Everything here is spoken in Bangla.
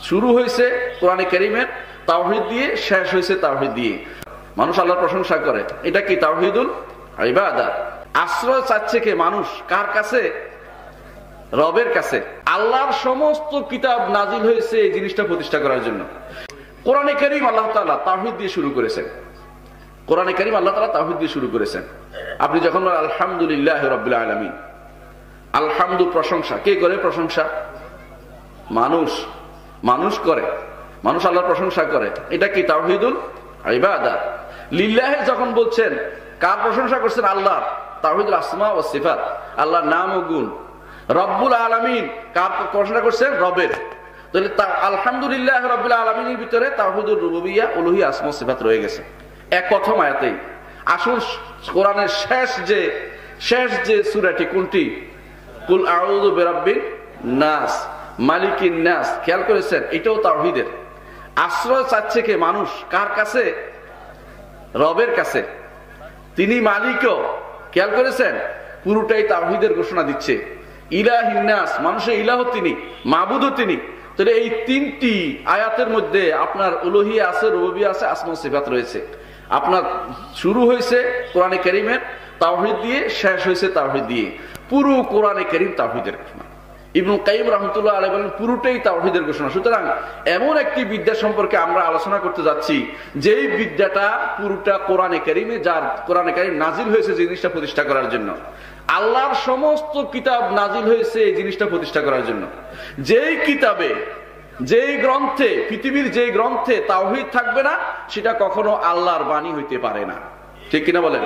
শুরু হয়েছে কোরআনে কারীমের তাওহীদ দিয়ে, শেষ হয়েছে তাওহীদ দিয়ে। মানুষ আল্লাহর প্রশংসা করে, এটা কি তাওহীদুল ইবাদত। আশ্রয় চাচ্ছে কে মানুষ? কার কাছে? রবের কাছে। আল্লাহর সমস্ত কিতাব নাজিল হয়েছে এই জিনিসটা প্রতিষ্ঠা করার জন্য। কোরআনে কারীম আল্লাহ তাআলা তাওহীদ দিয়ে শুরু করেছেন। কোরআনে কারীম আল্লাহ তাআলা তাওহীদ দিয়ে শুরু করেছেন। আপনি যখন বলেন আলহামদুলিল্লাহি রাব্বিল আলামিন, আলহামদু প্রশংসা, কে করে প্রশংসা? মানুষ। মানুষ করে, মানুষ আল্লাহর প্রশংসা করে, এটা কি তাওহীদুল ইবাদত। লিল্লাহি যখন বলছেন, কার প্রশংসা করছেন? আল্লাহ। তাওহীদুল আসমা ওয়াস সিফাত, আল্লাহর নাম ও গুণ। রব্বুল আলামিন, কার প্রশংসা করছেন? রবের। তাহলে আলহামদুলিল্লাহ রাব্বিল আলামিনের ভিতরে তাওহীদুর রুবুবিয়্যাহ, উলুহিয়্যাহ, আসমা ওয়াস সিফাত রয়ে গেছে এক প্রথম আয়াতেই। আসুন কোরআনের শেষ যে সূরাটি কোনটি? কুল আউযু বিরাব্বিন নাস, মালিকিন নাস। খেয়াল করেছেন? এটাও তাওহীদের। আশ্রয় চাচ্ছে কে মানুষ? কার কাছে? রবের কাছে। তিনি মালিকও। খেয়াল করেছেন? পুরোটাই তাওহীদের ঘোষণা দিচ্ছে। ইলাহিন নাস, মানুষের ইলাহ তিনি, মাবুদও তিনি। তাহলে এই তিনটি আয়াতের মধ্যে আপনার উলুহিয়্যাহ আছে, রুবুবিয়্যাহ আছে, আসমা ওয়াস সিফাত রয়েছে। আপনার শুরু হয়েছে কোরআনে কারীমের তাওহীদ দিয়ে, শেষ হয়েছে তাওহীদ দিয়ে। পুরো কোরআনে কারীম তাওহীদের ঘোষণা। ইবনুল কাইয়িম রাহমাতুল্লাহ আলাইহি বলেন পুরোটাই তাওহীদের ঘোষণা। সুতরাং এমন একটি বিদ্যা সম্পর্কে আমরা আলোচনা করতে যাচ্ছি যেই বিদ্যাটা পুরোটা কোরআনে কারীমে, যার কোরআনে কারীম নাজিল হয়েছে যে জিনিসটা প্রতিষ্ঠা করার জন্য। আল্লাহর সমস্ত কিতাব নাজিল হয়েছে এই জিনিসটা প্রতিষ্ঠা করার জন্য। যেই কিতাবে, যেই গ্রন্থে, পৃথিবীর যেই গ্রন্থে তাওহীদ থাকবে না, সেটা কখনো আল্লাহর বাণী হইতে পারে না। ঠিক কিনা বলেন?